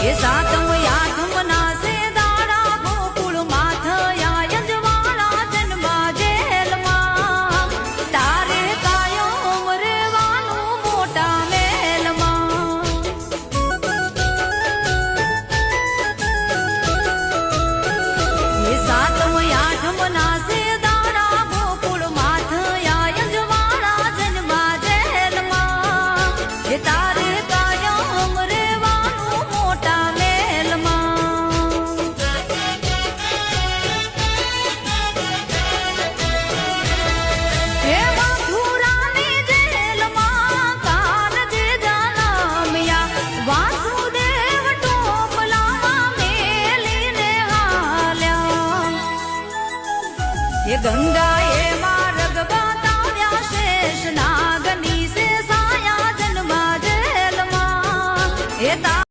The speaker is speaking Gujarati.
એ સાતમ આઠમ ના સે દાડા ગોકુળ માથયા યજવાળા જન્મા જેલમાં તારે કાયમ રેવાનું મોટા મહેલમાં એ સાતમ આઠમ ના સે દાડા ગોકુળ માથયા યજવાળા જન્મા જેલમાં એ તારે કાયમ રેવાનું મોટા મહેલમાં હે મથુરાની જેલમાં કાનજી જન્મ્યા વાસુદેવ ટોપલામાં મેલીને હાલ્યા એ ગંગા